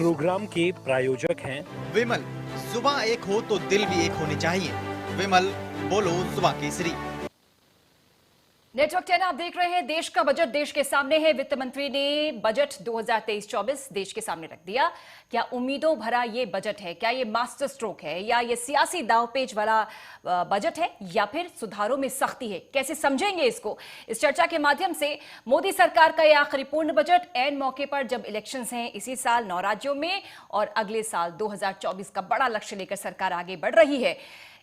Programme के प्रायोजक हैं विमल। जुबान एक हो तो दिल भी एक होने चाहिए। विमल, बोलो जुबान केसरी। नेटवर्क 10 आप देख रहे हैं। देश का बजट देश के सामने है। वित्त मंत्री ने बजट 2023-24 देश के सामने रख दिया। क्या उम्मीदों भरा ये बजट है? क्या ये मास्टर स्ट्रोक है या ये सियासी दांवपेच वाला बजट है या फिर सुधारों में सख्ती है? कैसे समझेंगे इसको? इस चर्चा के माध्यम से मोदी सरकार का ये आखिरी पूर्ण बजट ऐन मौके पर जब इलेक्शंस हैं इसी साल 9 राज्यों में और अगले साल 2024 का बड़ा लक्ष्य लेकर सरकार आगे बढ़ रही है।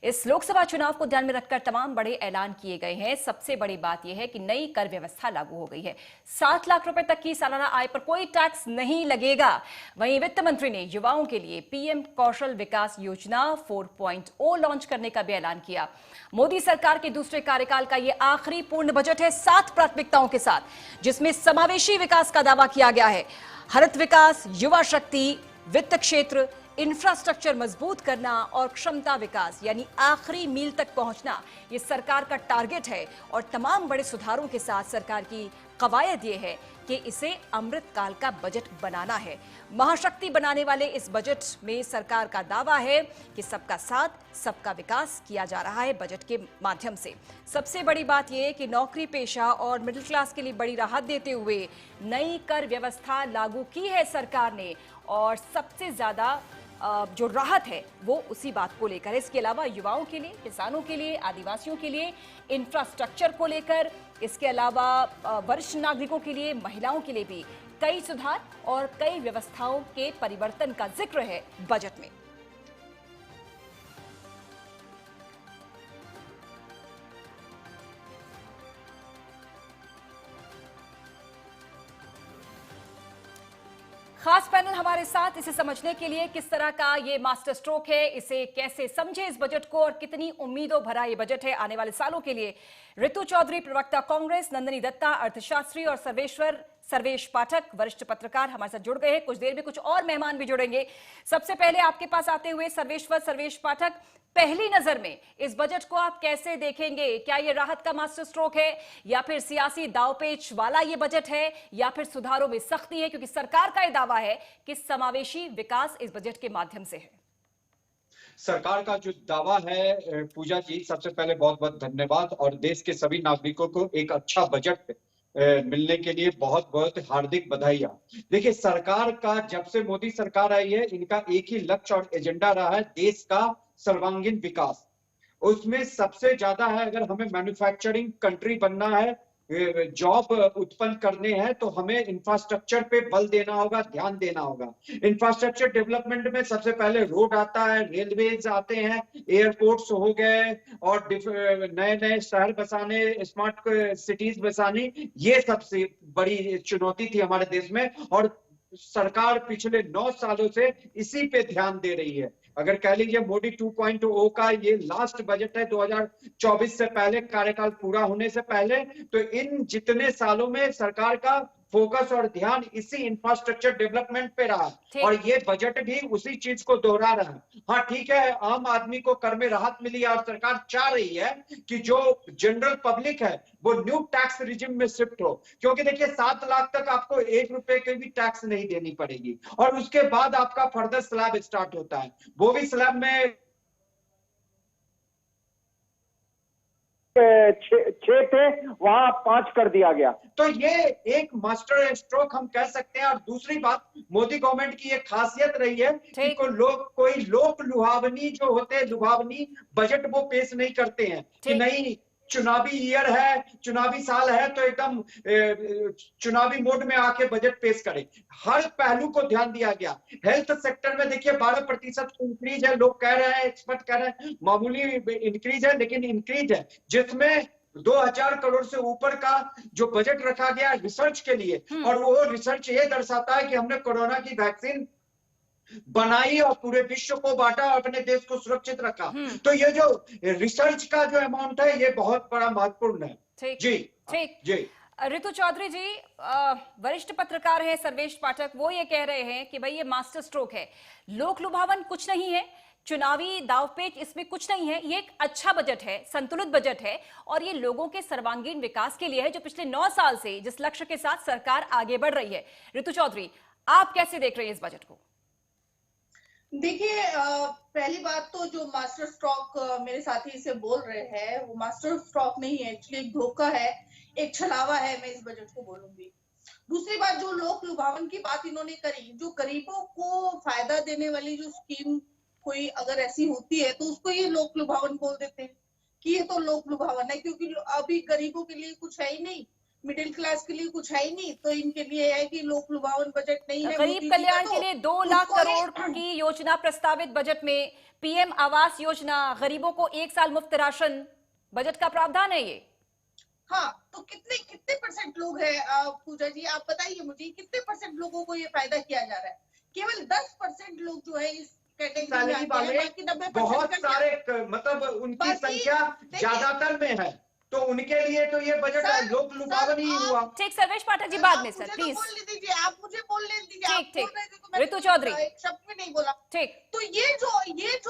इस लोकसभा चुनाव को ध्यान में रखकर तमाम बड़े ऐलान किए गए हैं। सबसे बड़ी बात यह है कि नई कर व्यवस्था लागू हो गई है। 7 लाख रुपए तक की सालाना आय पर कोई टैक्स नहीं लगेगा। वहीं वित्त मंत्री ने युवाओं के लिए पीएम कौशल विकास योजना 4.0 लॉन्च करने का भी ऐलान किया। मोदी सरकार के दूसरे कार्यकाल का यह आखिरी पूर्ण बजट है 7 प्राथमिकताओं के साथ, जिसमें समावेशी विकास का दावा किया गया है। हरित विकास, युवा शक्ति, वित्त क्षेत्र, इंफ्रास्ट्रक्चर मजबूत करना और क्षमता विकास यानी आखिरी मील तक पहुंचना, ये सरकार का टारगेट है। और तमाम बड़े सुधारों के साथ सरकार की कवायद ये है कि इसे अमृत काल का बजट बनाना है। महाशक्ति बनाने वाले इस बजट में सरकार का दावा है कि सबका साथ, सबका विकास किया जा रहा है बजट के माध्यम से। सबसे बड़ी बात यह है कि नौकरी पेशा और मिडिल क्लास के लिए बड़ी राहत देते हुए नई कर व्यवस्था लागू की है सरकार ने। और सबसे ज्यादा जो राहत है वो उसी बात को लेकर है। इसके अलावा युवाओं के लिए, किसानों के लिए, आदिवासियों के लिए, इंफ्रास्ट्रक्चर को लेकर, इसके अलावा वरिष्ठ नागरिकों के लिए, महिलाओं के लिए भी कई सुधार और कई व्यवस्थाओं के परिवर्तन का जिक्र है बजट में। खास पैनल हमारे साथ इसे समझने के लिए किस तरह का ये मास्टर स्ट्रोक है, इसे कैसे समझे इस बजट को और कितनी उम्मीदों भरा ये बजट है आने वाले सालों के लिए। ऋतु चौधरी, प्रवक्ता कांग्रेस, नंदिनी दत्ता, अर्थशास्त्री, और सर्वेश पाठक, वरिष्ठ पत्रकार हमारे साथ जुड़ गए हैं। कुछ देर में कुछ और मेहमान भी जुड़ेंगे। सबसे पहले आपके पास आते हुए सर्वेश पाठक, पहली नजर में इस बजट को आप कैसे देखेंगे? क्या ये राहत का मास्टर स्ट्रोक है या फिर सियासी दावपेच वाला ये बजट है या फिर सुधारों में सख्ती है? क्योंकि सरकार का यह दावा है कि समावेशी विकास इस बजट के माध्यम से है। सरकार का जो दावा है, पूजा जी, सबसे पहले बहुत बहुत धन्यवाद और देश के सभी नागरिकों को एक अच्छा बजट मिलने के लिए बहुत बहुत हार्दिक बधाइयां। देखिए, सरकार का जब से मोदी सरकार आई है, इनका एक ही लक्ष्य और एजेंडा रहा है, देश का सर्वांगीण विकास। उसमें सबसे ज्यादा है, अगर हमें मैन्युफैक्चरिंग कंट्री बनना है, जॉब उत्पन्न करने हैं, तो हमें इंफ्रास्ट्रक्चर पे बल देना होगा, ध्यान देना होगा। इंफ्रास्ट्रक्चर डेवलपमेंट में सबसे पहले रोड आता है, रेलवेज आते हैं, एयरपोर्ट्स हो गए और नए नए शहर बसाने, स्मार्ट सिटीज बसाने, ये सबसे बड़ी चुनौती थी हमारे देश में। और सरकार पिछले 9 सालों से इसी पे ध्यान दे रही है। अगर कह लीजिए मोदी 2.0 का ये लास्ट बजट है 2024 से पहले, कार्यकाल पूरा होने से पहले, तो इन जितने सालों में सरकार का फोकस और ध्यान इसी इंफ्रास्ट्रक्चर डेवलपमेंट पे रहा और ये बजट भी उसी चीज को दोहरा रहा है। हाँ ठीक है, आम आदमी को कर में राहत मिली और सरकार चाह रही है कि जो जनरल पब्लिक है वो न्यू टैक्स रिजिम में शिफ्ट हो, क्योंकि देखिए 7 लाख तक आपको 1 रुपए की भी टैक्स नहीं देनी पड़ेगी और उसके बाद आपका फर्दर स्लैब स्टार्ट होता है। वो भी स्लैब में 6 थे, वहां 5 कर दिया गया। तो ये एक मास्टर स्ट्रोक हम कह सकते हैं। और दूसरी बात, मोदी गवर्नमेंट की एक खासियत रही है कि कोई लोक लुभावनी जो होते हैं, लुभावनी बजट वो पेश नहीं करते हैं कि नहीं चुनावी ईयर है, चुनावी साल है तो एकदम चुनावी मोड में आके बजट पेश करे। हर पहलू को ध्यान दिया गया। हेल्थ सेक्टर में देखिए 12% इंक्रीज है, लोग कह रहे हैं, एक्सपर्ट कह रहे हैं मामूली इंक्रीज है, लेकिन इंक्रीज है जिसमें 2000 करोड़ से ऊपर का जो बजट रखा गया रिसर्च के लिए। और वो रिसर्च ये दर्शाता है कि हमने कोरोना की वैक्सीन बनाई और पूरे विश्व को बांटा और अपने देश को सुरक्षित रखा। तो ये जो रिसर्च का जो अमाउंट है ये बहुत बड़ा महत्वपूर्ण है। जी ठीक जी। ऋतु चौधरी जी, वरिष्ठ पत्रकार हैं सर्वेश पाठक, वो ये कह रहे हैं कि भाई ये मास्टर स्ट्रोक है, लोक लुभावन कुछ नहीं है, चुनावी दावपेच इसमें कुछ नहीं है, ये एक अच्छा बजट है, संतुलित बजट है और ये लोगों के सर्वांगीण विकास के लिए है, जो पिछले 9 साल से जिस लक्ष्य के साथ सरकार आगे बढ़ रही है। ऋतु चौधरी, आप कैसे देख रहे हैं इस बजट को? देखिए पहली बात तो जो मास्टर स्ट्रोक मेरे साथी से बोल रहे हैं वो मास्टर स्ट्रोक नहीं है, एक्चुअली एक धोखा है, एक छलावा है, मैं इस बजट को बोलूंगी। दूसरी बात जो लोक लुभावन की बात इन्होंने करी, जो गरीबों को फायदा देने वाली जो स्कीम कोई अगर ऐसी होती है तो उसको ये लोक लुभावन बोल देते हैं कि ये तो लोक लुभावन है, क्योंकि अभी गरीबों के लिए कुछ है ही नहीं, मिडिल क्लास के लिए कुछ है ही नहीं, तो इनके लिए है कि लोक लुभावन बजट नहीं है। गरीब कल्याण के लिए 2 लाख करोड़ की योजना प्रस्तावित बजट में, पीएम आवास योजना, गरीबों को 1 साल मुफ्त राशन, बजट का प्रावधान है ये। हाँ, तो कितने कितने परसेंट लोग हैं पूजा जी, आप बताइए मुझे कितने परसेंट लोगों को ये फायदा किया जा रहा है? केवल 10% लोग जो है इस कैटेगरी में आते हैं, बाकी 90% बहुत सारे मतलब उनकी संख्या ज्यादातर में है, तो उनके लिए तो ये बजट लोक लुभावन ही हुआ। ठीक, सर्वेश पाठक जी बाद में सर प्लीज। बोल दीजिए, आप मुझे बोलने दीजिए। ठीक ठीक, तो ऋतु चौधरी एक शब्द भी नहीं बोला। ठीक, तो ये जो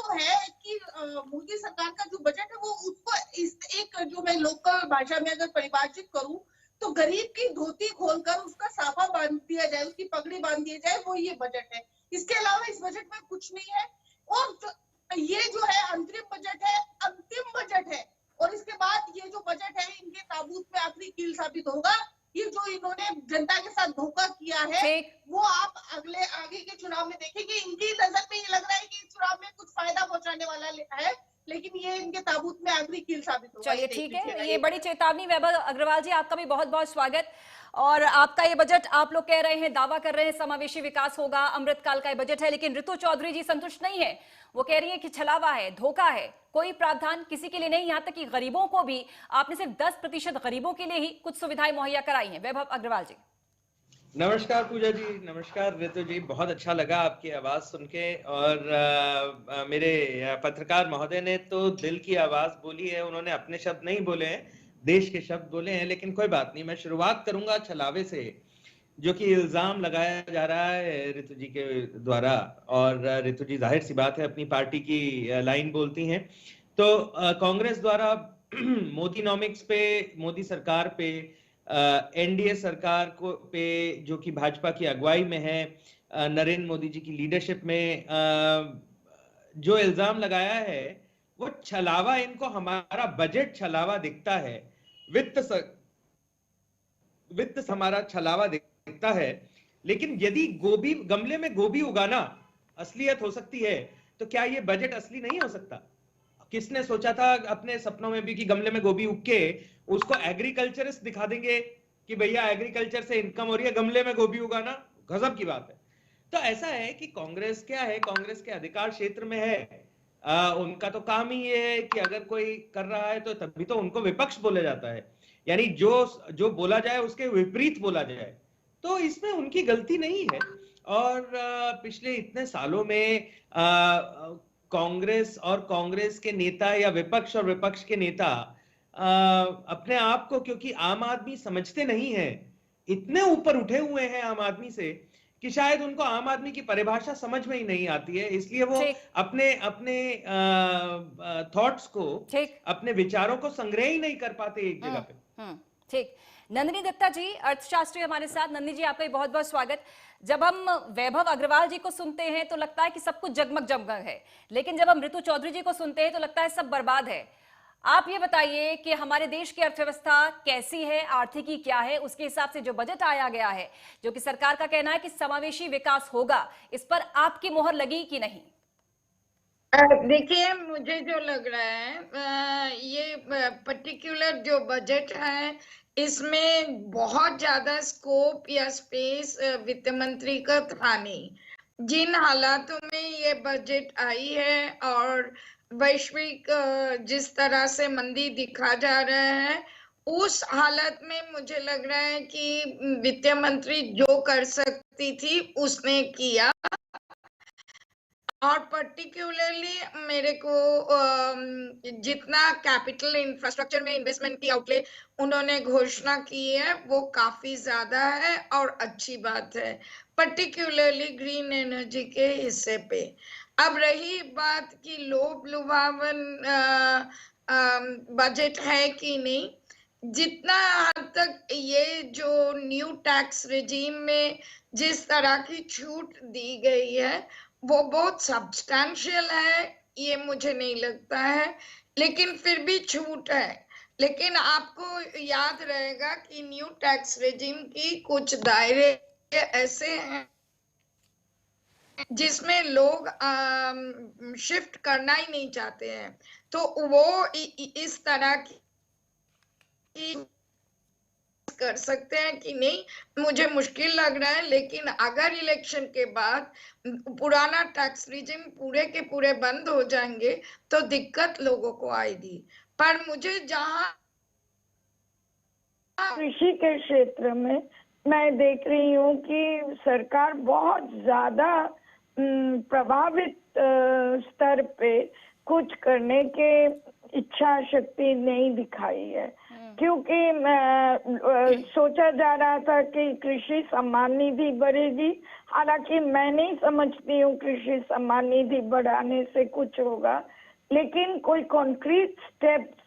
है कि मोदी सरकार का जो बजट है वो उसको इस एक जो मैं लोकल भाषा में अगर परिभाषित करूं तो गरीब की धोती खोलकर उसका साफा बांध दिया जाए, उसकी पगड़ी बांध दी जाए, वो ये बजट है। इसके अलावा इस बजट में कुछ नहीं है। और ये जो है अंतरिम बजट है, अंतिम बजट है, और इसके बाद ये जो बजट है इनके ताबूत में आखिरी कील साबित होगा। ये जो इन्होंने जनता के साथ धोखा किया है वो आप आगे के चुनाव में देखेंगे। इनकी नजर में ये लग रहा है कि इस चुनाव में कुछ फायदा पहुंचाने वाला है, लेकिन ये इनके ताबूत में आखिरी कील साबित होगा। चलिए ठीक है, ये बड़ी चेतावनी। वैभव अग्रवाल जी आपका भी बहुत बहुत स्वागत। और आपका ये बजट, आप लोग कह रहे हैं, दावा कर रहे हैं समावेशी विकास होगा, अमृतकाल का ये बजट है, लेकिन ऋतु चौधरी जी संतुष्ट नहीं है। वो कह रही है कि छलावा है, धोखा है, कोई प्रावधान किसी के लिए नहीं, यहां तक कि गरीबों को भी आपने सिर्फ 10% गरीबों के लिए ही कुछ सुविधाएं मुहैया कराई हैं। वैभव अग्रवाल जी। नमस्कार पूजा जी, नमस्कार ऋतु जी, बहुत अच्छा लगा आपकी आवाज सुन के। और मेरे पत्रकार महोदय ने तो दिल की आवाज बोली है, उन्होंने अपने शब्द नहीं बोले हैं, देश के शब्द बोले हैं। लेकिन कोई बात नहीं, मैं शुरुआत करूंगा छलावे से, जो कि इल्जाम लगाया जा रहा है ऋतु जी के द्वारा। और ऋतु जी जाहिर सी बात है अपनी पार्टी की लाइन बोलती हैं, तो कांग्रेस द्वारा मोदीनॉमिक्स पे, मोदी सरकार पे, एनडीए सरकार को पे, जो कि भाजपा की अगुवाई में है, नरेंद्र मोदी जी की लीडरशिप में, जो इल्जाम लगाया है वो छलावा, इनको हमारा बजट छलावा दिखता है, वित्त हमारा छलावा दिखता है। लेकिन यदि गोभी, गमले में गोभी उगाना असलियत हो सकती है, तो क्या ये बजट असली नहीं हो सकता? किसने सोचा था अपने सपनों में भी कि गमले में गोभी उग के उसको एग्रीकल्चरिस्ट दिखा देंगे कि भैया एग्रीकल्चर से इनकम हो रही है, गमले में गोभी उगाना गजब की बात है। तो ऐसा है कि कांग्रेस क्या है, कांग्रेस के अधिकार क्षेत्र में है। उनका तो काम ही ये है कि अगर कोई कर रहा है तो तभी तो उनको विपक्ष बोला जाता है, यानी जो बोला जाए उसके विपरीत बोला जाए। तो इसमें उनकी गलती नहीं है। और पिछले इतने सालों में कांग्रेस और कांग्रेस के नेता या विपक्ष और विपक्ष के नेता अपने आप को, क्योंकि आम आदमी समझते नहीं है, इतने ऊपर उठे हुए हैं आम आदमी से कि शायद उनको आम आदमी की परिभाषा समझ में ही नहीं आती है। इसलिए वो अपने थॉट्स को, अपने विचारों को संग्रह ही नहीं कर पाते एक जगह पे। ठीक, नंदिनी दत्ता जी अर्थशास्त्री हमारे साथ। नंदिनी जी आपका बहुत बहुत स्वागत। जब हम वैभव अग्रवाल जी को सुनते हैं तो लगता है कि सब कुछ जगमग जगमग है, लेकिन जब हम ऋतु चौधरी जी को सुनते हैं तो लगता है सब बर्बाद है। आप ये बताइए कि हमारे देश की अर्थव्यवस्था कैसी है, आर्थिकी क्या है, उसके हिसाब से जो बजट आया गया है, जो कि सरकार का कहना है कि समावेशी विकास होगा, इस पर आपकी मोहर लगी कि नहीं? देखिए, मुझे जो लग रहा है ये पर्टिकुलर जो बजट है इसमें बहुत ज्यादा स्कोप या स्पेस वित्त मंत्री का था नहीं। जिन हालातों में ये बजट आई है और वैश्विक जिस तरह से मंदी दिखा जा रहा है, उस हालत में मुझे लग रहा है कि वित्त मंत्री जो कर सकती थी उसने किया। और पर्टिकुलरली मेरे को जितना कैपिटल इंफ्रास्ट्रक्चर में इन्वेस्टमेंट की आउटले उन्होंने घोषणा की है वो काफी ज्यादा है और अच्छी बात है, पर्टिकुलरली ग्रीन एनर्जी के हिस्से पे। अब रही बात कि लोभ लुभावन बजट है कि नहीं, जितना हद तक ये जो न्यू टैक्स रिजीम में जिस तरह की छूट दी गई है वो बहुत सब्सटैंशियल है ये मुझे नहीं लगता है, लेकिन फिर भी छूट है। लेकिन आपको याद रहेगा कि न्यू टैक्स रेजिम की कुछ दायरे ऐसे हैं जिसमें लोग शिफ्ट करना ही नहीं चाहते हैं, तो वो इस तरह की कर सकते हैं कि नहीं, मुझे मुश्किल लग रहा है। लेकिन अगर इलेक्शन के बाद पुराना टैक्स रिजिम पूरे के पूरे बंद हो जाएंगे तो दिक्कत लोगों को आएगी। पर मुझे जहां कृषि के क्षेत्र में मैं देख रही हूँ कि सरकार बहुत ज्यादा प्रभावित स्तर पे कुछ करने के इच्छा शक्ति नहीं दिखाई है, क्योंकि सोचा जा रहा था कि कृषि सम्मान निधि बढ़ेगी। हालांकि मैं नहीं समझती हूँ कृषि सम्मान निधि बढ़ाने से कुछ होगा, लेकिन कोई कॉन्क्रीट स्टेप्स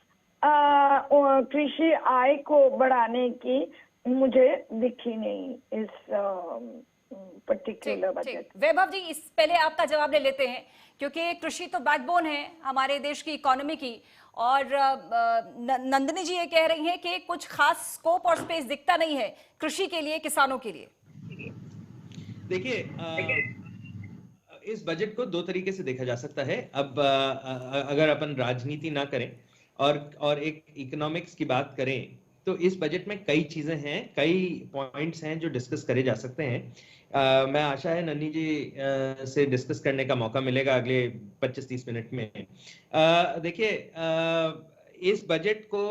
कृषि आय को बढ़ाने की मुझे दिखी नहीं इस पर्टिकुलर बजट। वैभव जी, इस पहले आपका जवाब ले लेते हैं, क्योंकि कृषि तो बैकबोन है हमारे देश की इकोनॉमी की, और नंदिनी जी ये कह रही हैं कि कुछ खास स्कोप और स्पेस दिखता नहीं है कृषि के लिए, किसानों के लिए। देखिए, इस बजट को दो तरीके से देखा जा सकता है। अब अगर अपन राजनीति ना करें और एक इकोनॉमिक्स की बात करें, तो इस बजट में कई चीजें हैं, कई पॉइंट्स हैं जो डिस्कस करे जा सकते हैं। मैं आशा है नन्नी जी से डिस्कस करने का मौका मिलेगा अगले 25-30 मिनट में। देखिए, इस बजट को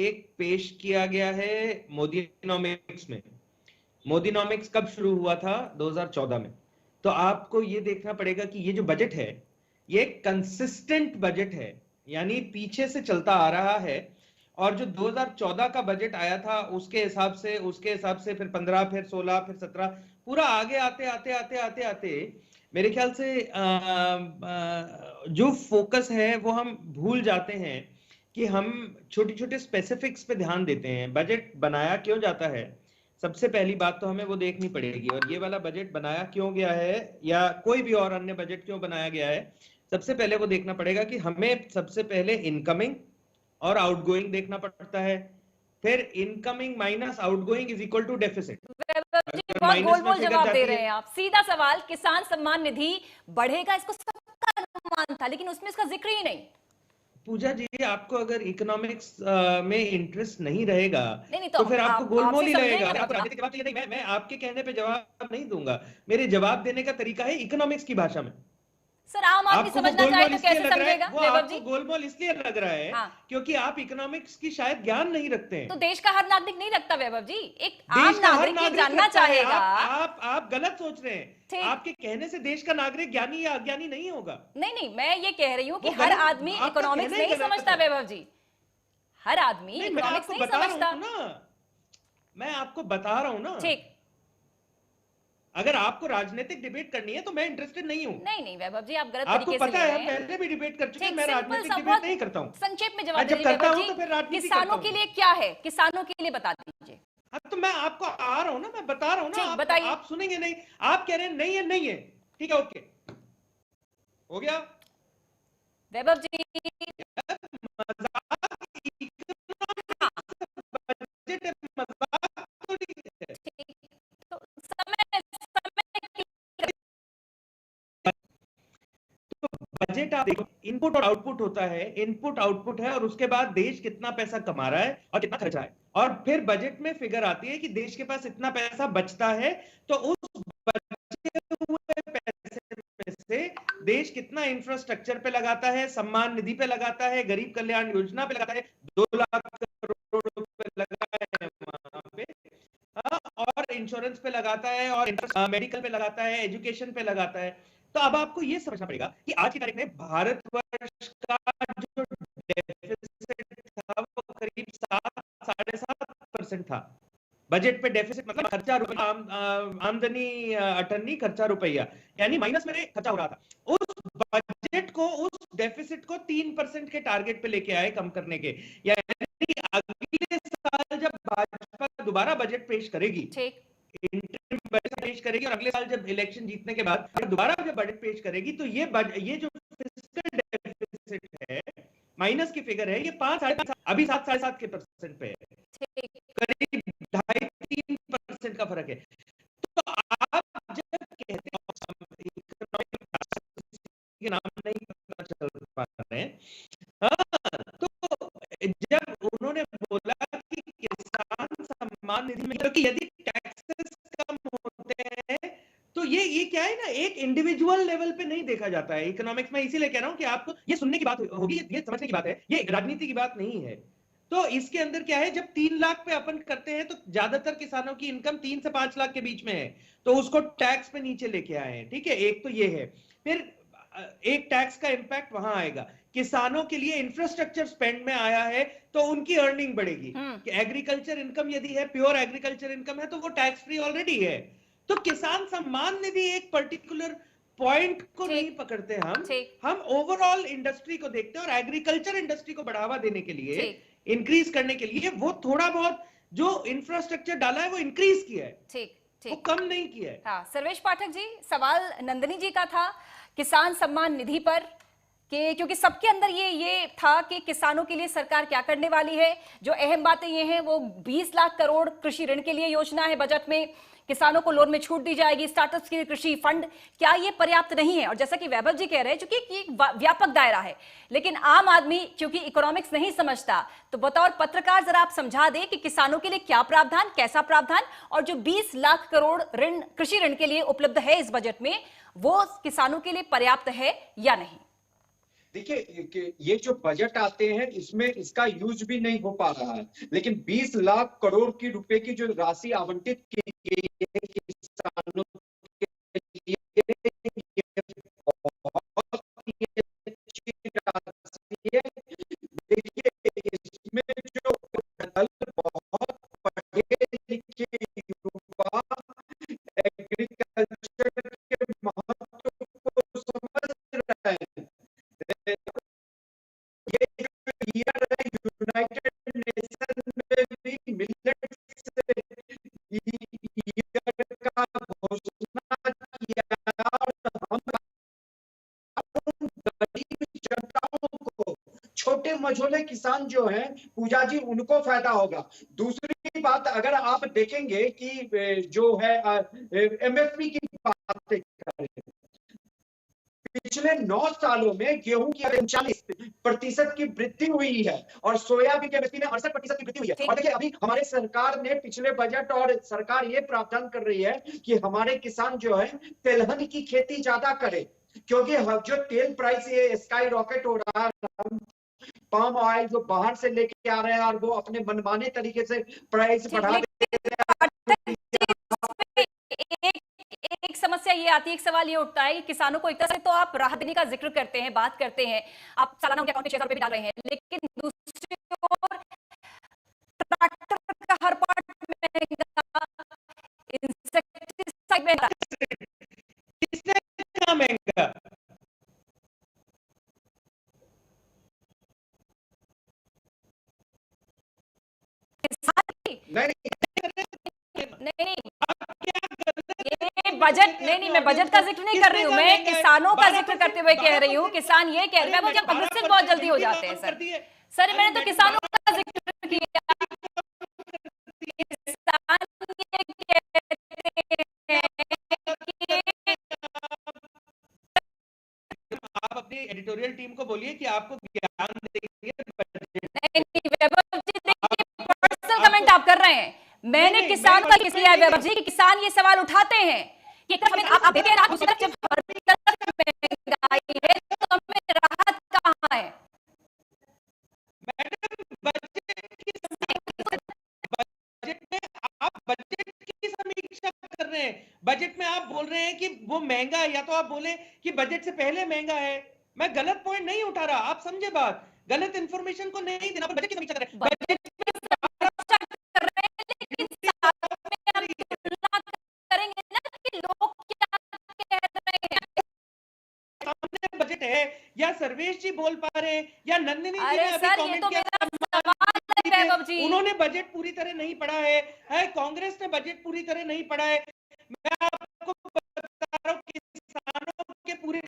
एक पेश किया गया है मोदीनॉमिक्स में। मोदीनॉमिक्स कब शुरू हुआ था? 2014 में। तो आपको ये देखना पड़ेगा कि ये जो बजट है ये कंसिस्टेंट बजट है, यानी पीछे से चलता आ रहा है। और जो 2014 का बजट आया था उसके हिसाब से फिर 15, फिर 16, फिर 17, पूरा आगे आते मेरे ख्याल से जो फोकस है वो हम भूल जाते हैं कि हम छोटे छोटे स्पेसिफिक्स पे ध्यान देते हैं। बजट बनाया क्यों जाता है, सबसे पहली बात तो हमें वो देखनी पड़ेगी। और ये वाला बजट बनाया क्यों गया है, या कोई भी और अन्य बजट क्यों बनाया गया है, सबसे पहले वो देखना पड़ेगा कि हमें सबसे पहले इनकमिंग और आउटगोइंग देखना पड़ता है। फिर incoming minus outgoing is equal to deficit. बहुत गोल-मोल जवाब दे रहे हैं आप। सीधा सवाल, किसान सम्मान निधि बढ़ेगा, इसको सबका अनुमान था, लेकिन उसमें इसका जिक्र ही नहीं। पूजा जी, आपको अगर इकोनॉमिक्स में इंटरेस्ट नहीं रहेगा नहीं, तो फिर आपको गोलमोल ही लगेगा। आपको राजनीति की बात नहीं, मैं आपके कहने पे जवाब नहीं दूंगा। मेरे जवाब देने का तरीका है इकोनॉमिक्स की भाषा में। सर, आम आदमी समझना चाहे तो कैसे समझेगा वैभव जी? गोलमोल इसलिए लग रहा है क्योंकि आप इकोनॉमिक्स की शायद ज्ञान नहीं रखते हैं। तो देश का हर नागरिक नहीं रखता वैभव जी, एक आम नागरिक ये जानना चाहेगा। आप गलत सोच रहे हैं। आपके कहने से देश का नागरिक ज्ञानी या अज्ञानी नहीं होगा। नहीं, मैं ये कह रही हूँ कि हर आदमी इकोनॉमिक्स नहीं समझता वैभव जी, हर आदमी इकोनॉमिक्स नहीं समझता। मैं आपको बता रहा हूँ ना। ठीक, अगर आपको राजनीतिक डिबेट करनी है तो मैं इंटरेस्टेड नहीं हूँ। नहीं वैभव जी, आप गलत आपको तरीके से पता है, पहले भी डिबेट कर चुके हैं। मैं राजनीतिक डिबेट नहीं करता हूँ। संक्षेप में जवाब जब करता हूँ तो फिर राजनीति किसानों के लिए क्या है, किसानों के लिए बता दीजिए। हाँ, तो मैं आपको आ रहा हूँ ना, मैं बता रहा हूँ ना। बताइए। आप सुनेंगे नहीं, आप कह रहे हैं नहीं है, ठीक है, ओके, हो गया वैभव जी। बजट आप देखो, इनपुट और आउटपुट होता है। इनपुट आउटपुट है और उसके बाद देश कितना पैसा कमा रहा है और कितना खर्चा है, और फिर बजट में फिगर आती है कि देश के पास इतना पैसा बचता है, तो उस बचे हुए पैसे में से देश कितना इंफ्रास्ट्रक्चर पे लगाता है, सम्मान निधि पे लगाता है, गरीब कल्याण योजना पे लगाता है, 2 लाख करोड़ रुपए लगाए हैं वहां पे, और इंश्योरेंस पे लगाता है, और मेडिकल पे लगाता है, एजुकेशन पे लगाता है। तो अब आपको यह समझना पड़ेगा कि आज की तारीख में भारतवर्ष का जो डेफिसिट था वो करीब 7-7.5% था। बजट पे डेफिसिट मतलब खर्चा रुपया, आमदनी अठन्नी, खर्चा रुपया, यानी माइनस में खर्चा हो रहा था। उस बजट को, उस डेफिसिट को 3% के टारगेट पे लेके आए कम करने के। यानी अगले साल जब भाजपा दोबारा बजट पेश करेगी, इंटरिम बजट पेश करेगी और अगले साल जब इलेक्शन जीतने के बाद दोबारा जब बजट पेश करेगी तो ये जो फिस्कल डेफिसिट है, माइनस की फिगर है, ये 5-5.5 अभी 7-7.5% पे है, करीब 2.5-3% का फर्क है। तो आप जब कहते हैं के नाम नहीं पता चल पा रहे हैं, हाँ, तो जब उन्होंने बोला कि किसान सम्मान निधि में, क्योंकि यदि टैक्सेस कम होते हैं तो ये क्या है ना, एक इंडिविजुअल लेवल पे नहीं देखा जाता है इकोनॉमिक्स में। इसीलिए कह रहा हूं कि आपको ये सुनने की बात होगी, ये समझने की बात है, ये राजनीति की बात नहीं है। तो इसके अंदर क्या है, जब 3 लाख पे अपन करते हैं तो ज्यादातर किसानों की इनकम 3 से 5 लाख के बीच में है, तो उसको टैक्स पे नीचे लेके आए हैं, ठीक है, एक तो ये है। फिर एक टैक्स का इंपैक्ट वहां आएगा, किसानों के लिए इंफ्रास्ट्रक्चर स्पेंड में आया है तो उनकी अर्निंग बढ़ेगी। कि एग्रीकल्चर इनकम यदि है, प्योर एग्रीकल्चर इनकम है, तो वो टैक्स फ्री ऑलरेडी है। तो किसान सम्मान निधि एक पर्टिकुलर पॉइंट को नहीं पकड़ते हम ओवरऑल इंडस्ट्री को देखते हैं, और एग्रीकल्चर इंडस्ट्री को बढ़ावा देने के लिए, इंक्रीज करने के लिए वो थोड़ा बहुत जो इंफ्रास्ट्रक्चर डाला है वो इंक्रीज किया है, वो कम नहीं किया है। हाँ, सर्वेश पाठक जी, सवाल नंदिनी जी का था किसान सम्मान निधि पर, कि क्योंकि सबके अंदर ये था कि किसानों के लिए सरकार क्या करने वाली है। जो अहम बातें ये हैं वो 20 लाख करोड़ कृषि ऋण के लिए योजना है बजट में, किसानों को लोन में छूट दी जाएगी, स्टार्टअप्स के लिए कृषि फंड, क्या ये पर्याप्त नहीं है? और जैसा कि वैभव जी कह रहे हैं, चूंकि एक व्यापक दायरा है, लेकिन आम आदमी क्योंकि इकोनॉमिक्स नहीं समझता, तो बतौर पत्रकार जरा आप समझा दें कि किसानों के लिए क्या प्रावधान, कैसा प्रावधान, और जो 20 लाख करोड़ ऋण, कृषि ऋण के लिए उपलब्ध है इस बजट में, वो किसानों के लिए पर्याप्त है या नहीं? देखिए, ये जो बजट आते हैं इसमें इसका यूज भी नहीं हो पा रहा है, लेकिन 20 लाख करोड़ की रुपए की जो राशि आवंटित की गई है किसानों के लिए, बहुत ही अच्छी राशि है। देखिए, इसमें जो बहुत पढ़े लिखे युवा एग्रीकल्चर के महत्व को समझ रहे हैं। ये जो ईयर है, यूनाइटेड नेशन में भी मिलेट से ईयर का घोषणा किया, और हम गरीब जनताओं को, छोटे मझोले किसान जो हैं पूजा जी, उनको फायदा होगा। दूसरी बात, अगर आप देखेंगे कि जो है एमएसपी की बात करें, पिछले 9 सालों में गेहूं की 39% की वृद्धि हुई है, और सोयाबीन के एमएसपी में 68% की वृद्धि हुई है। और देखिए, अभी हमारे सरकार ने पिछले बजट, और सरकार ये प्रावधान कर रही है कि हमारे किसान जो है तिलहन की खेती ज्यादा करें, क्योंकि जो तेल प्राइस ये स्काई रॉकेट हो रहा है, पाम ऑयल जो बाहर से लेके आ रहे हैं और वो अपने मनमाने तरीके से प्राइस बढ़ा दे रहे हैं। एक समस्या ये आती है, एक सवाल ये उठता है कि किसानों को एक तरह से तो आप राहत देने का जिक्र करते हैं, बात करते हैं, आप सालाना उनके अकाउंट में 6,000 रुपए भी डाल रहे हैं, लेकिन दूसरी ओर ट्रैक्टर का हर पार्ट महंगा, इंसेक्टिसाइड महंगा, किसने कहा महंगा? नहीं, ये बजट नहीं, मैं बजट का जिक्र नहीं कर रही हूँ, मैं किसानों का जिक्र करते हुए कह रही हूँ। किसान ये कह रहे हैं, वो जब अग्रेसिव बहुत जल्दी हो जाते हैं सर, मैंने तो किसानों का जिक्र किया। किसान ये कहते हैं कि आप अपनी एडिटोरियल टीम को बोलिए कि आपको ज्ञान देंगे। नहीं, वैभव जी, देखिए, पर्सनल कमेंट आप कर रहे हैं। मैंने किसान का किस लिया है वैभव जी, कि किसान ये सवाल उठाते हैं कि आप देते हैं ना, दूसरी तरफ जब हर तरफ महंगाई है तो हमें राहत कहाँ है? मैडम, बजट में आप बजट की समीक्षा कर रहे हैं, बजट में आप बोल रहे हैं कि वो महंगा है, या तो आप बोले कि बजट से पहले महंगा है। मैं गलत पॉइंट नहीं उठा रहा, आप समझे बात, गलत इंफॉर्मेशन को नहीं देना, बजट की समीक्षा कर रहे हैं। बजट है, या सर्वेश जी बोल पा रहे हैं, या नंदिनी जी ने अभी कमेंट किया, उन्होंने बजट पूरी तरह नहीं पढ़ा है, कांग्रेस ने बजट पूरी तरह नहीं पढ़ा है। मैं आपको बता रहा हूँ किसानों के पूरे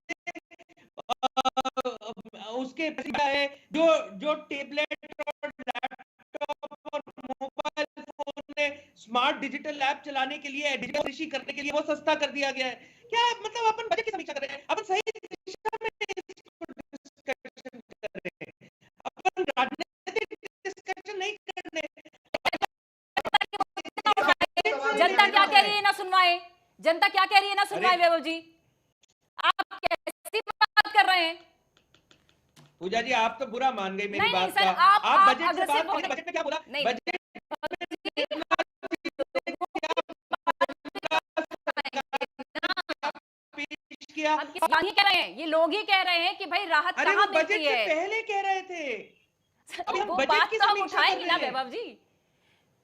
उसके है जो टेबलेट और लैपटॉप और मोबाइल फोन ने स्मार्ट डिजिटल ऐप चलाने के लिए, डिजिटल कृषि करने के लिए वो सस्ता कर दिया गया है। क्या मतलब अपन बजट की समीक्षा कर रहे हैं, अपन सही दिशा में इसको डिस्कशन कर रहे हैं, अपन राजनीतिक डिस्कशन नहीं कर रहे। जनता क्या कह रही है ना सुनवाए, जनता क्या कह रही है ना सुनवाए। वैभव जी आप कैसी बात कर रहे हैं? पूजा जी आप तो बुरा मान गई मेरी बात सर, का। आप बजट से बात करें, बजट में क्या बोला? नहीं बजट किया। हम किस बात ही कह रहे हैं, ये लोग ही कह रहे हैं कि भाई राहत कहां मिलती है। पहले कह रहे थे वो बात तो हम उठाएंगे ना वैभव जी।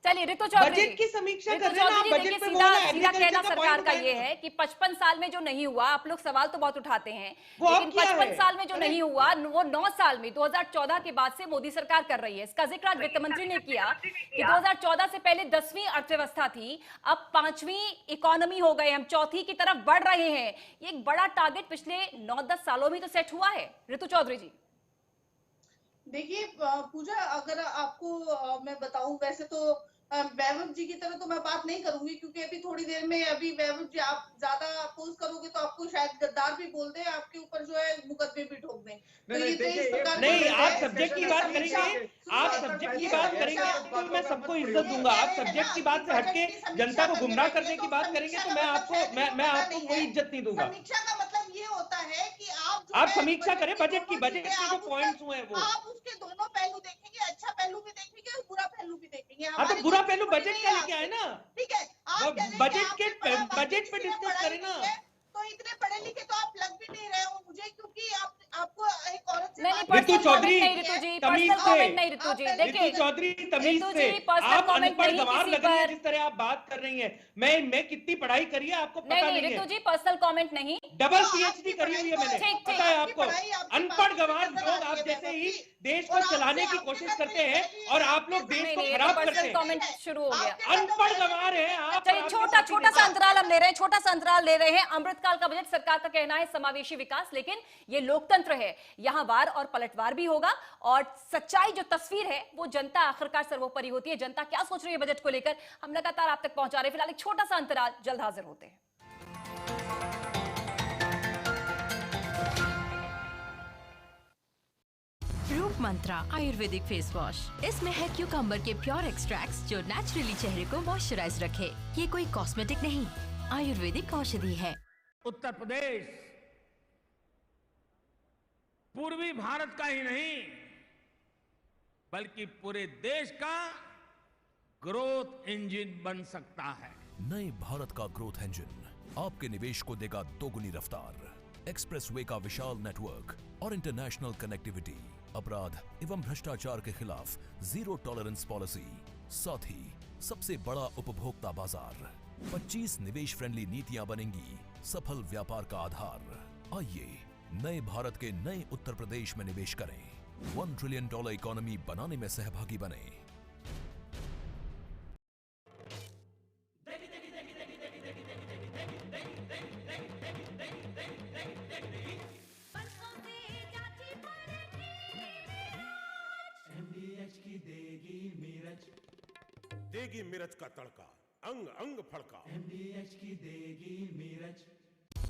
चलिए ऋतु चौधरी, बजट की समीक्षा कर रहे हैं ना, देखिए बजट पे सीधा कहना सरकार का ये है कि 55 साल में जो नहीं हुआ, आप लोग सवाल तो बहुत उठाते हैं, लेकिन 55 साल में जो नहीं हुआ वो 9 साल में 2014 के बाद से मोदी सरकार कर रही है। इसका जिक्र आज वित्त मंत्री ने किया कि 2014 से पहले 10वीं अर्थव्यवस्था थी, अब 5वीं इकोनॉमी हो गए, हम चौथी की तरफ बढ़ रहे हैं। ये एक बड़ा टारगेट पिछले 9-10 सालों में तो सेट हुआ है। ऋतु चौधरी जी देखिए पूजा, अगर आपको मैं बताऊं, वैसे तो वैभव जी की तरह तो मैं बात नहीं करूंगी, क्योंकि अभी थोड़ी देर में अभी वैभव जी आप ज्यादा अपोज करोगे तो आपको शायद गद्दार भी बोल दे, आपके ऊपर जो है मुकदमे भी ठोक दें। तो ये तो इस प्रकार नहीं, आप सब्जेक्ट की बात करेंगे, आप सब्जेक्ट की बात करेंगे तो मैं सबको इज्जत दूंगा। आप सब्जेक्ट की बात से हटके जनता को गुमराह करने की बात करेंगे तो मैं आपको कोई इज्जत नहीं दूंगा। समीक्षा का मतलब ये होता है कि आप समीक्षा करें बजट की, बजट के जो पॉइंट्स हुए हैं वो आप उसके दोनों पहलू देखेंगे, अच्छा पहलू भी देखेंगे और बुरा पहलू भी देखेंगे। हाँ तो बुरा पहलू बजट का लेके आए ना, ठीक है, बजट पे डिस्कस करें ना। तो इतने पढ़े लिखे तो आप लग भी नहीं रहे हो मुझे, क्योंकि आपको एक औरत से ऋतु चौधरी तमीज नहीं, ऋतु जी देखिए, ऋतु चौधरी तमीज से आप अनपढ़ गंवार लग रही है जिस तरह आप बात कर रही हैं। मैं कितनी पढ़ाई करी है आपको पता नहीं है। ऋतु जी पर्सनल कमेंट नहीं, डबल PhD करी हुई है मैंने, पता है आपको। अनपढ़ गंवार लोग आप जैसे ही देश को चलाने की कोशिश करते हैं और आप लोग देश को खराब करते हैं। कमेंट शुरू हो गया, अनपढ़ गंवार है आप। चलिए छोटा सा अंतराल हम ले रहे हैं, छोटा सा अंतराल ले रहे हैं। अमृतकाल का बजट, सरकार का कहना है समावेशी विकास, लेकिन ये लोकतंत्र है, यहां वार और पलटवार भी होगा और सच्चाई जो तस्वीर है वो जनता आखिरकार सर्वोपरि होती है। जनता क्या सोच रही है बजट को लेकर, हम लगातार आप तक पहुंचा रहे हैं। फिलहाल एक छोटा सा अंतराल, जल्द हाजिर होते हैं। रूप मंत्रा आयुर्वेदिक फेस वॉश, इसमें है क्यूकम्बर के प्योर एक्सट्रैक्ट्स जो नेचुरली चेहरे को मॉइस्चराइज रखे। ये कोई कॉस्मेटिक नहीं, आयुर्वेदिक औषधि है। उत्तर प्रदेश पूर्वी भारत का ही नहीं बल्कि पूरे देश का ग्रोथ इंजन बन सकता है। नए भारत का ग्रोथ इंजन आपके निवेश को देगा दोगुनी रफ्तार। एक्सप्रेसवे का विशाल नेटवर्क और इंटरनेशनल कनेक्टिविटी, अपराध एवं भ्रष्टाचार के खिलाफ जीरो टॉलरेंस पॉलिसी, साथ ही सबसे बड़ा उपभोक्ता बाजार। 25 निवेश फ्रेंडली नीतियां बनेंगी सफल व्यापार का आधार। आइए नए भारत के नए उत्तर प्रदेश में निवेश करें, $1 ट्रिलियन इकोनॉमी बनाने में सहभागी बने। देगी मिर्च का तड़का, अंग अंग फड़का। MDH की देगी मिर्च।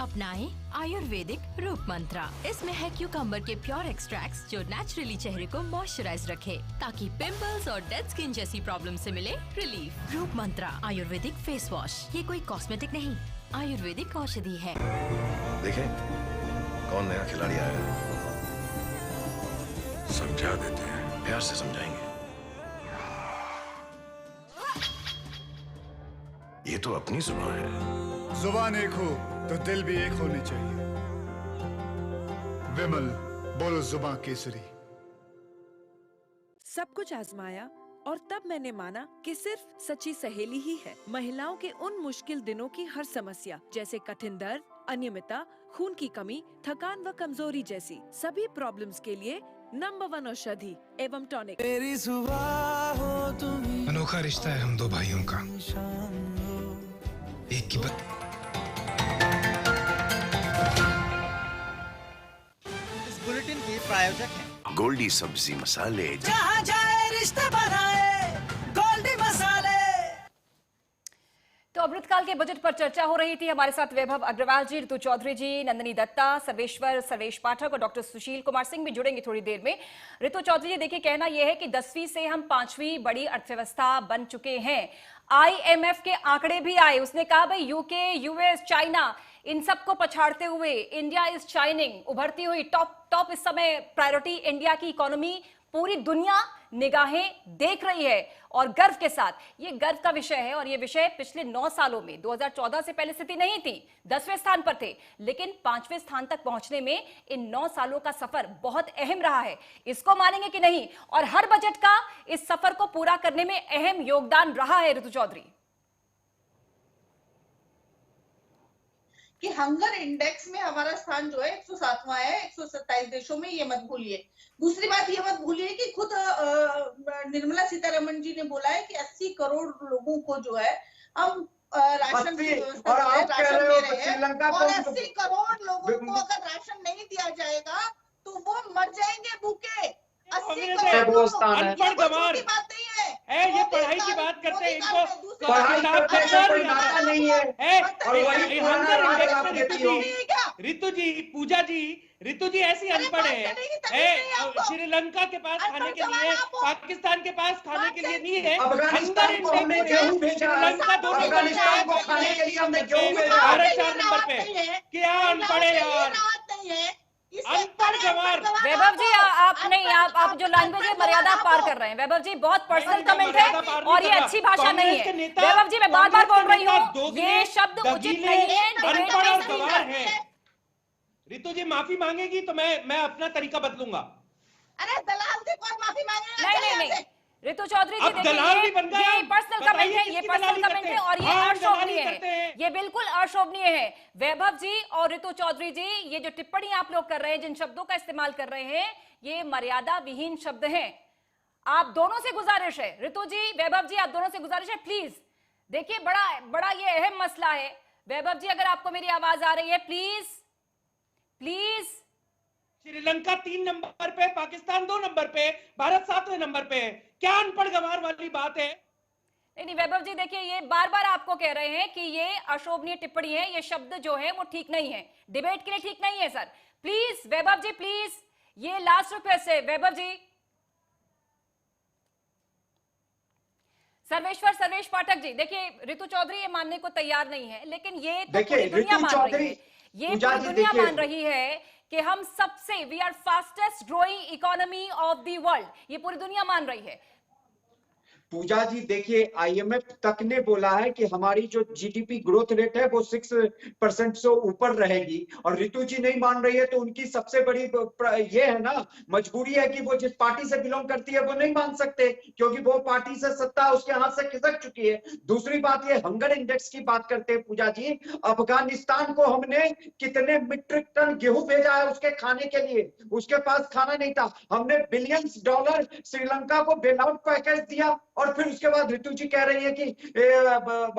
अपनाएं आयुर्वेदिक रूप मंत्रा, इसमें है क्यूकम्बर के प्योर एक्सट्रैक्ट्स जो नेचुरली चेहरे को मॉइस्चराइज रखे, ताकि पिंपल्स और डेड स्किन जैसी प्रॉब्लम से मिले रिलीफ। रूप मंत्रा आयुर्वेदिक फेस वॉश, ये कोई कॉस्मेटिक नहीं, आयुर्वेदिक औषधि है। देखें कौन नया खिलाड़ी आया है, समझा देते हैं, प्यार से समझाएंगे। ये तो अपनी जुबान है। जुबान एक हो तो दिल भी एक होनी चाहिए। विमल, बोलो जुबान केसरी। सब कुछ आजमाया और तब मैंने माना कि सिर्फ सच्ची सहेली ही है महिलाओं के उन मुश्किल दिनों की हर समस्या, जैसे कठिन दर्द, अनियमितता, खून की कमी, थकान व कमजोरी जैसी सभी प्रॉब्लम्स के लिए नंबर 1 औषधि एवं टॉनिक। मेरी सुबह हो तुम। अनोखा रिश्ता है हम दो भाइयों का, एक की प्रायोजक हैं गोल्डी सब्जी मसाले, जहाँ जाए रिश्ते बनाए गोल्डी मसाले। तो अमृतकाल के बजट पर चर्चा हो रही थी। हमारे साथ वैभव अग्रवाल जी, ऋतु चौधरी जी, नंदिनी दत्ता, सर्वेश पाठक और डॉक्टर सुशील कुमार सिंह भी जुड़ेंगे थोड़ी देर में। ऋतु चौधरी जी, देखिए कहना यह है कि 10वीं से हम 5वीं बड़ी अर्थव्यवस्था बन चुके हैं। IMF के आंकड़े भी आए, उसने कहा भाई यूके, यूएस, चाइना, इन सबको पछाड़ते हुए इंडिया इज शाइनिंग, उभरती हुई टॉप इस समय प्रायोरिटी इंडिया की इकोनॉमी, पूरी दुनिया निगाहें देख रही है और गर्व के साथ। ये गर्व का विषय है और ये विषय पिछले 9 सालों में 2014 से पहले स्थिति नहीं थी, 10वें स्थान पर थे, लेकिन 5वें स्थान तक पहुंचने में इन 9 सालों का सफर बहुत अहम रहा है। इसको मानेंगे कि नहीं? और हर बजट का इस सफर को पूरा करने में अहम योगदान रहा है। ऋतु चौधरी, कि हंगर इंडेक्स में हमारा स्थान जो है 107वां है 127 देशों में, ये मत भूलिए। दूसरी बात ये मत भूलिए कि खुद निर्मला सीतारमण जी ने बोला है कि 80 करोड़ लोगों को जो है हम राशन की व्यवस्था राशन दे रहे हैं, और 80 करोड़ लोगों को अगर राशन नहीं दिया जाएगा तो वो मर जाएंगे भूखे। 80 करोड़ अनपढ़ गंवार है, ये पढ़ाई की बात करते हैं, इनको नहीं है। ऋतु जी, पूजा जी, ऋतु जी ऐसी अनपढ़ है। श्रीलंका के पास खाने के लिए, पाकिस्तान के पास खाने के लिए नहीं है। श्रीलंका 2 नंबर पे, खाने के लिए हमने भारत 4 नंबर पे। क्या अनपढ़ है यार, अनपढ़ गंवार। वैभव जी आप नहीं, आप जो लैंग्वेज है मर्यादा पार कर रहे हैं। वैभव जी बहुत पर्सनल कमेंट है और ये अच्छी भाषा नहीं है। वैभव जी मैं बार-बार बोल रही हूँ, ये शब्द उचित नहीं है, अनपढ़ और गंवार है। ऋतु जी माफी मांगेगी तो मैं अपना तरीका बदलूंगा। अरे दलाल से कौन माफी मांगेगा? नहीं ऋतु चौधरी जी, देखिए ये पर्सनल कमेंट है, ये पर्सनल कमेंट है और ये अशोभनीय है, ये बिल्कुल अशोभनीय है। वैभव जी और ऋतु चौधरी जी, ये जो टिप्पणी आप लोग कर रहे हैं, जिन शब्दों का इस्तेमाल कर रहे हैं, ये मर्यादा विहीन शब्द हैं। आप दोनों से गुजारिश है, ऋतु जी, वैभव जी, आप दोनों से गुजारिश है, प्लीज देखिए बड़ा ये अहम मसला है। वैभव जी, अगर आपको मेरी आवाज आ रही है, प्लीज। श्रीलंका 3 नंबर पे, पाकिस्तान 2 नंबर पे, भारत 7वें नंबर पे। क्या अनपढ़ गंवार वाली बात है? नहीं वैभव जी, देखिए ये बार-बार आपको कह रहे हैं कि ये अशोभनीय टिप्पणी है, ये शब्द जो है वो ठीक नहीं है, डिबेट के लिए ठीक नहीं है sir. Please Vaibhav ji, please, ये लास्ट रिक्वेस्ट है वैभव जी। सर्वेश पाठक जी, देखिए ऋतु चौधरी ये मानने को तैयार नहीं है, लेकिन ये तो पूरी दुनिया मान रही है, ये पूरी दुनिया मान रही है कि हम सबसे, we are fastest growing economy of the world, ये पूरी दुनिया मान रही है। पूजा जी देखिए, IMF तक ने बोला है कि हमारी जो GDP ग्रोथ रेट है वो 6% से ऊपर रहेगी, और ऋतु जी नहीं मान रही है तो उनकी सबसे बड़ी ये है ना मजबूरी है कि वो जिस पार्टी से बिलोंग करती है वो नहीं मान सकते, क्योंकि वो पार्टी से सत्ता उसके हाथ से खिसक चुकी है। दूसरी बात, ये हंगर इंडेक्स की बात करते हैं पूजा जी, अफगानिस्तान को हमने कितने मीट्रिक टन गेहूं भेजा है उसके खाने के लिए, उसके पास खाना नहीं था। हमने बिलियंस डॉलर श्रीलंका को बेल आउट पैकेज दिया, और फिर उसके बाद ऋतु जी कह रही है कि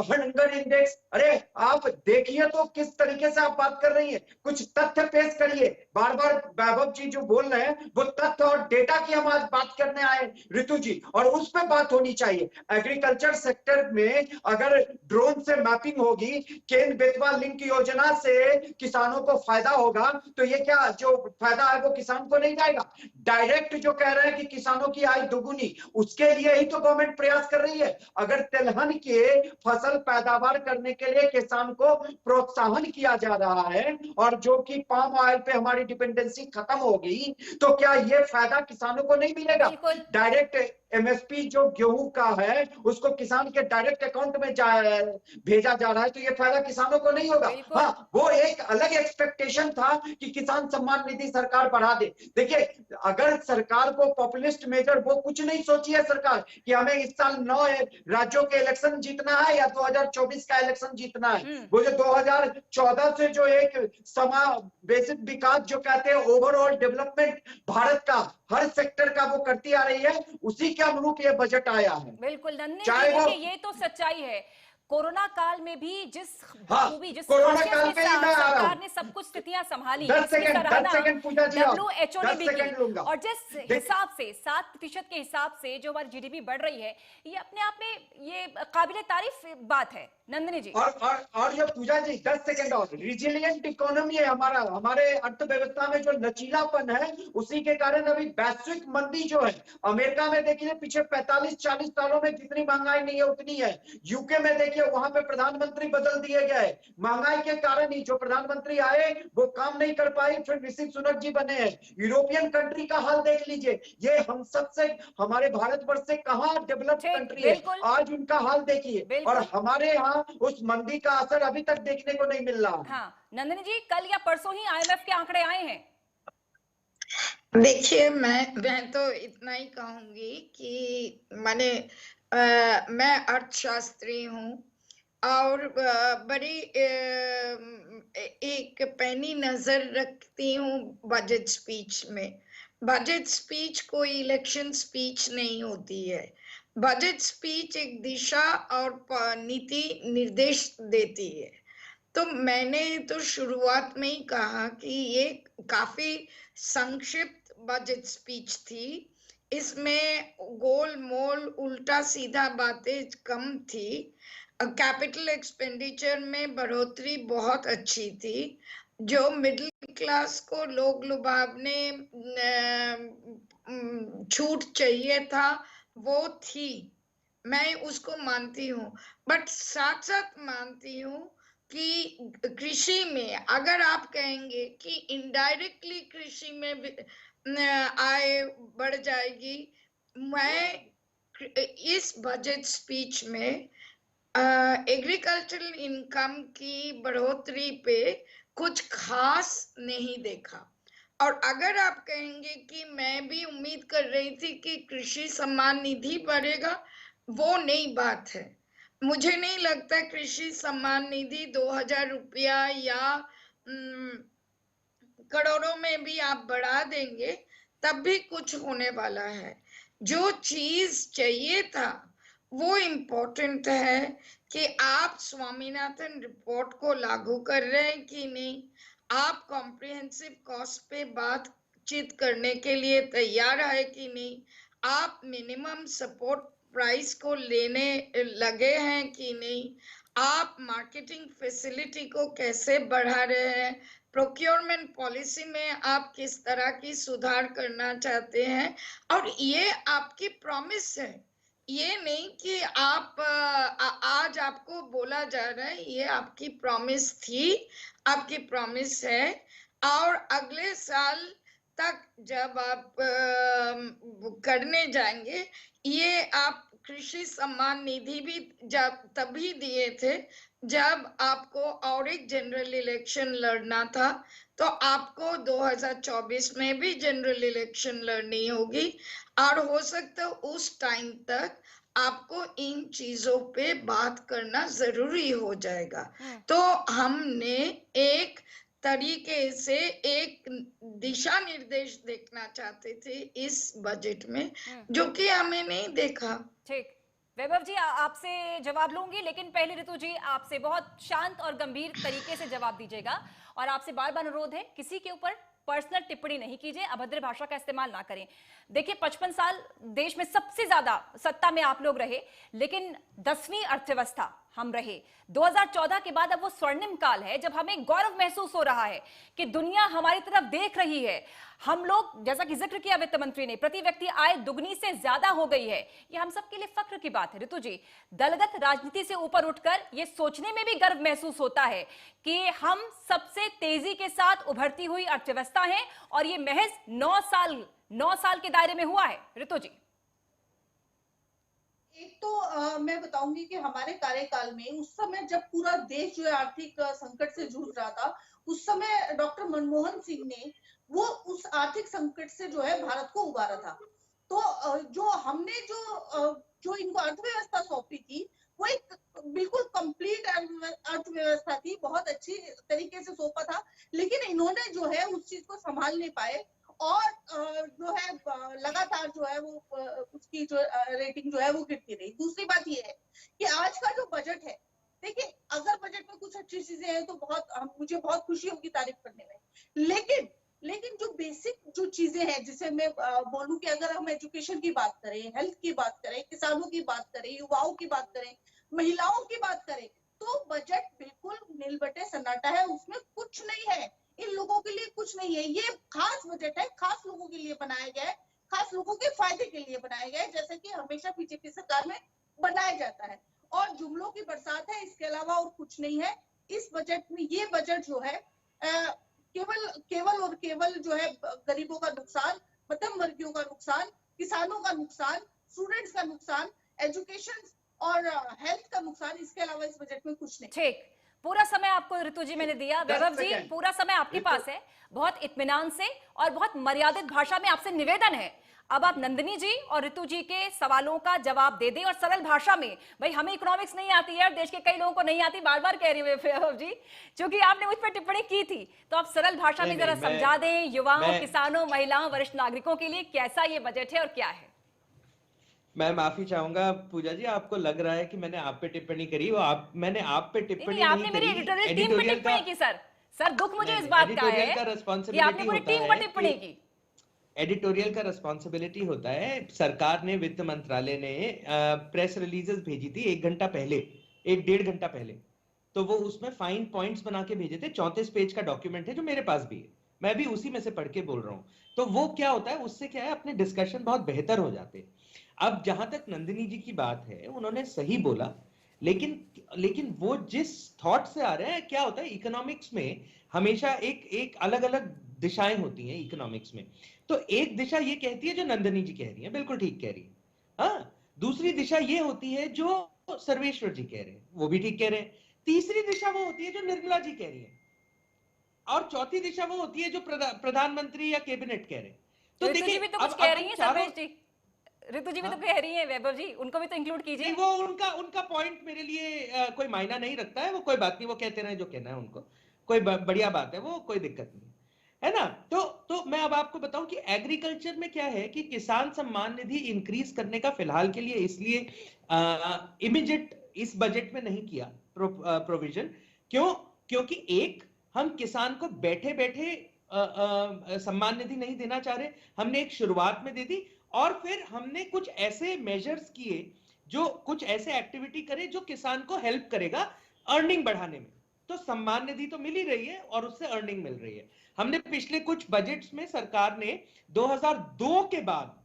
हंगर इंडेक्स। अरे आप देखिए तो किस तरीके से आप बात कर रही है, कुछ तथ्य पेश करिए। बार बार वैभव जी जो बोल रहे हैं वो तथ्य और डेटा की हम आज बात करने आए ऋतु जी, और उस पर बात होनी चाहिए। एग्रीकल्चर सेक्टर में अगर ड्रोन से मैपिंग होगी, केन बेतवा लिंक योजना से किसानों को फायदा होगा, तो ये क्या जो फायदा है वो किसान को नहीं जाएगा? डायरेक्ट जो कह रहे हैं कि किसानों की आय दोगुनी, उसके लिए ही तो गवर्नमेंट प्रयास कर रही है। अगर तिलहन के फसल पैदावार करने के लिए किसान को प्रोत्साहन किया जा रहा है और जो कि पाम ऑयल पे हमारी डिपेंडेंसी खत्म होगी, तो क्या ये फायदा किसानों को नहीं मिलेगा? डायरेक्ट MSP जो गेहूं का है उसको किसान के डायरेक्ट अकाउंट में भेजा जा रहा है, तो ये फायदा किसानों को नहीं होगा। हाँ, वो एक अलग एक्सपेक्टेशन था कि किसान सम्मान निधि सरकार बढ़ा दे। देखिए, अगर सरकार को पॉपुलिस्ट मेजर वो कुछ नहीं सोची है सरकार कि हमें इस साल 9 राज्यों के इलेक्शन जीतना है या 2024 का इलेक्शन जीतना है। वो जो 2014 से जो एक समावेशित विकास जो कहते हैं, ओवरऑल डेवलपमेंट भारत का हर सेक्टर का वो करती आ रही है, उसी के अनुरूप ये बजट आया है। बिल्कुल नन्हे, देखिए ये तो सच्चाई है। कोरोना काल में भी जिस खूबी जिस कोरोना खासियत काल के पे ही साथ मैं आ रहा सरकार हूँ। ने सब कुछ स्थितियां संभाली, 10 इसकी सेकंड सराहना पूजा जी, आप WHO ने 10 भी सेकंड की। लूंगा। और जिस हिसाब से 7% के हिसाब से जो हमारी जीडीपी बढ़ रही है, ये अपने आप में ये काबिले तारीफ बात है। नंदिनी जी और ये पूजा जी 10 सेकंड और, रिजिलियंट इकोनॉमी है हमारा, हमारे अर्थव्यवस्था में जो लचीलापन है उसी के कारण अभी वैश्विक मंदी जो है, अमेरिका में देखिए पिछले 45-40 सालों में जितनी महंगाई नहीं है उतनी है। यूके में देखिए वहां पे प्रधानमंत्री बदल दिए गए, महंगाई के कारण ही जो प्रधानमंत्री आए वो काम नहीं कर पाए, फिर ऋषि सुनक जी बने हैं। यूरोपियन कंट्री का हाल देख लीजिए, ये हम सबसे हमारे भारतवर्ष से कहां डेवलप कंट्री है, आज उनका हाल देखिए, और हमारे यहाँ उस मंदी का असर अभी तक देखने को नहीं मिल रहा। हाँ नंदिनी जी, कल या परसों ही IMF के आंकड़े आए हैं। देखिए मैं तो इतना ही कहूंगी कि मैं अर्थशास्त्री हूँ और बड़ी एक पैनी नजर रखती हूँ बजट स्पीच में। बजट स्पीच कोई इलेक्शन स्पीच नहीं होती है। बजट स्पीच एक दिशा और नीति निर्देश देती है। तो मैंने तो शुरुआत में ही कहा कि ये काफी संक्षिप्त बजट स्पीच थी, इसमें गोल मोल उल्टा सीधा बातें कम थी। कैपिटल एक्सपेंडिचर में बढ़ोतरी बहुत अच्छी थी, जो मिडिल क्लास को लोग लुभावने छूट चाहिए था वो थी, मैं उसको मानती हूँ। बट साथ साथ मानती हूँ कि कृषि में अगर आप कहेंगे कि इनडायरेक्टली कृषि में आय बढ़ जाएगी, मैं इस बजट स्पीच में एग्रीकल्चरल इनकम की बढ़ोतरी पे कुछ खास नहीं देखा। और अगर आप कहेंगे कि मैं भी उम्मीद कर रही थी कि कृषि सम्मान निधि बढ़ेगा, वो नई बात है। मुझे नहीं लगता कृषि सम्मान निधि 2000 रुपया या करोड़ों में भी आप बढ़ा देंगे तब भी कुछ होने वाला है। जो चीज चाहिए था वो इम्पोर्टेंट है कि आप स्वामीनाथन रिपोर्ट को लागू कर रहे हैं कि नहीं, आप कॉम्प्रिहेंसिव कॉस्ट पे बातचीत करने के लिए तैयार है कि नहीं, आप मिनिमम सपोर्ट प्राइस को लेने लगे हैं कि नहीं, आप मार्केटिंग फैसिलिटी को कैसे बढ़ा रहे हैं, प्रोक्योरमेंट पॉलिसी में आप किस तरह की सुधार करना चाहते हैं। और ये आपकी प्रॉमिस है, ये नहीं कि आप आज आपको बोला जा रहा है, ये आपकी प्रॉमिस थी, आपकी प्रॉमिस है। और अगले साल तक जब आप करने जाएंगे, ये आप कृषि सम्मान निधि भी जब तभी दिए थे जब आपको और एक जनरल इलेक्शन लड़ना था, तो आपको 2024 में भी जनरल इलेक्शन लड़नी होगी और हो सकता है उस टाइम तक आपको इन चीजों पे बात करना जरूरी हो जाएगा। तो हमने एक तरीके से एक दिशा निर्देश देखना चाहते थे इस बजट में, जो कि हमें नहीं देखा। ठीक, वैभव जी आपसे जवाब लूंगी, लेकिन पहले ऋतु जी आपसे बहुत शांत और गंभीर तरीके से जवाब दीजिएगा। और आपसे बार बार अनुरोध है, किसी के ऊपर पर्सनल टिप्पणी नहीं कीजिए, अभद्र भाषा का इस्तेमाल ना करें। देखिए 55 साल देश में सबसे ज्यादा सत्ता में आप लोग रहे, लेकिन 10वीं अर्थव्यवस्था हम रहे। 2014 के बाद अब वो स्वर्णिम काल है जब हमें गौरव महसूस हो रहा है कि दुनिया हमारी तरफ देख रही है। हम लोग, जैसा कि जिक्र किया वित्त मंत्री ने, प्रति व्यक्ति आय दुगनी से ज्यादा हो गई है। ये हम सबके लिए फख्र की बात है। ऋतु जी, दलगत राजनीति से ऊपर उठकर ये सोचने में भी गर्व महसूस होता है कि हम सबसे तेजी के साथ उभरती हुई अर्थव्यवस्था है और ये महज 9 साल के दायरे में हुआ है। ऋतु जी, एक तो मैं बताऊंगी कि हमारे कार्यकाल में उस समय जब पूरा देश जो है आर्थिक संकट से जूझ रहा था, उस समय डॉक्टर मनमोहन सिंह ने वो उस आर्थिक संकट से जो है भारत को उबारा था। तो जो हमने जो इनको अर्थव्यवस्था सौंपी थी वो एक बिल्कुल कंप्लीट अर्थव्यवस्था थी, बहुत अच्छी तरीके से सौंपा था, लेकिन इन्होंने जो है उस चीज को संभाल नहीं पाए और जो है लगातार जो है वो उसकी जो रेटिंग जो है वो गिरती रही। दूसरी बात ये है कि आज का जो बजट है देखिए, अगर बजट में कुछ अच्छी चीजें हैं तो मुझे बहुत खुशी होगी तारीफ करने में, लेकिन जो बेसिक जो चीजें हैं, जिसे मैं बोलूं कि अगर हम एजुकेशन की बात करें, हेल्थ की बात करें, किसानों की बात करें, युवाओं की बात करें, महिलाओं की बात करें, तो बजट बिल्कुल नीलबटे सन्नाटा है, उसमें कुछ नहीं है, इन लोगों के लिए कुछ नहीं है। ये खास बजट है, खास लोगों के लिए बनाया गया है, खास लोगों के फायदे के लिए बनाया गया है, जैसे कि हमेशा बीजेपी सरकार में बनाया जाता है, और जुमलों की बरसात है, इसके अलावा और कुछ नहीं है। इस बजट में ये बजट जो है केवल और केवल जो है गरीबों का नुकसान, मध्यम वर्गीयों का नुकसान, किसानों का नुकसान, स्टूडेंट्स का नुकसान, एजुकेशन और हेल्थ का नुकसान, इसके अलावा इस बजट में कुछ नहीं। ठीक, पूरा समय आपको ऋतु जी मैंने दिया। वैभव जी, पूरा समय आपके पास है। बहुत इत्मीनान से और बहुत मर्यादित भाषा में आपसे निवेदन है, अब आप नंदिनी जी और ऋतु जी के सवालों का जवाब दे दें और सरल भाषा में। भाई हमें इकोनॉमिक्स नहीं आती है और देश के कई लोगों को नहीं आती, बार बार कह रही है वैभव जी, क्योंकि आपने मुझ पर टिप्पणी की थी, तो आप सरल भाषा में जरा समझा दें युवाओं, किसानों, महिलाओं, वरिष्ठ नागरिकों के लिए कैसा ये बजट है और क्या है। मैं माफी चाहूंगा पूजा जी, आपको लग रहा है कि मैंने आप पे टिप्पणी करी, वो मैंने आप पे टिप्पणी नहीं आपने मेरी एडिटोरियल टीम पे टिप्पणी की। सर दुख मुझे इस बात का है कि आपने पूरी टीम पर टिप्पणी की। एडिटोरियल का रिस्पॉन्सिबिलिटी होता है, सरकार ने, वित्त मंत्रालय ने प्रेस रिलीजेस भेजी थी 1 घंटा पहले, 1-1.5 घंटा पहले, तो वो उसमें फाइन पॉइंट्स बना के भेजे थे। 34 पेज का डॉक्यूमेंट है जो मेरे पास भी है, मैं भी उसी में से पढ़ के बोल रहा हूँ। तो वो क्या होता है, उससे क्या है, अपने डिस्कशन बहुत बेहतर हो जाते हैं। अब जहां तक नंदिनी जी की बात है, उन्होंने सही बोला, लेकिन वो जिस थॉट से आ रहे हैं, क्या होता है इकोनॉमिक्स में हमेशा एक अलग अलग दिशाएं होती हैं इकोनॉमिक्स में। तो एक दिशा ये कहती है जो नंदिनी जी कह रही है, बिल्कुल ठीक कह रही है, हाँ। दूसरी दिशा ये होती है जो सर्वेश्वर जी कह रहे हैं, वो भी ठीक कह रहे हैं। तीसरी दिशा वो होती है जो निर्मला जी कह रही है, और चौथी दिशा वो होती है जो प्रधानमंत्री या कैबिनेट कह रहे हैं। तो देखिए, भी तो कुछ कह रही है सर्वेश जी, ऋतु जी भी तो कह रही है, वैभव जी उनको भी तो इंक्लूड कीजिए। वो उनका पॉइंट मेरे लिए कोई मायना नहीं रखता है, वो कोई बात नहीं, वो कहते रहे जो कहना है उनको, कोई बढ़िया बात है, वो कोई दिक्कत नहीं है ना। तो मैं अब आपको बताऊं कि एग्रीकल्चर में क्या है कि किसान सम्मान निधि इंक्रीज करने का फिलहाल के लिए इसलिए इमीडिएट इस बजट में नहीं किया प्रोविजन। क्योंकि एक, हम किसान को बैठे बैठे सम्मान निधि नहीं देना चाह रहे, हमने एक शुरुआत में दे दी, और फिर हमने कुछ ऐसे मेजर्स किए, जो कुछ ऐसे एक्टिविटी करे जो किसान को हेल्प करेगा अर्निंग बढ़ाने में। तो सम्मान निधि तो मिल ही रही है और उससे अर्निंग मिल रही है। हमने पिछले कुछ बजट्स में सरकार ने 2002 के बाद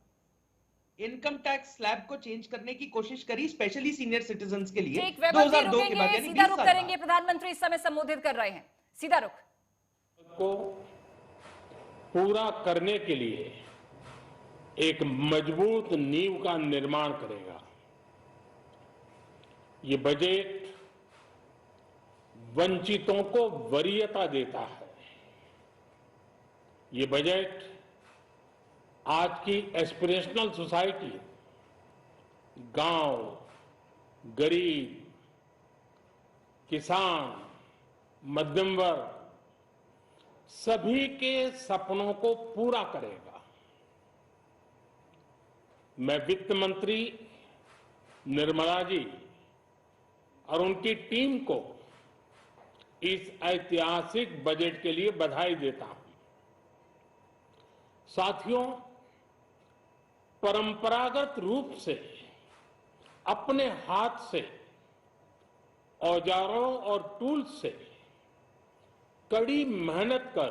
इनकम टैक्स स्लैब को चेंज करने की कोशिश करी, स्पेशली सीनियर सिटीजन्स के लिए। 2002 के बाद, यानी सीधा रुख करेंगे, प्रधानमंत्री इस समय संबोधित कर रहे हैं, सीधा रुख। को पूरा करने के लिए एक मजबूत नींव का निर्माण करेगा। ये बजट वंचितों को वरीयता देता है। ये बजट आज की एस्पिरेशनल सोसाइटी, गांव, गरीब, किसान, मध्यम वर्ग, सभी के सपनों को पूरा करेगा। मैं वित्त मंत्री निर्मला जी और उनकी टीम को इस ऐतिहासिक बजट के लिए बधाई देता हूं। साथियों, परंपरागत रूप से अपने हाथ से औजारों और टूल्स से कड़ी मेहनत कर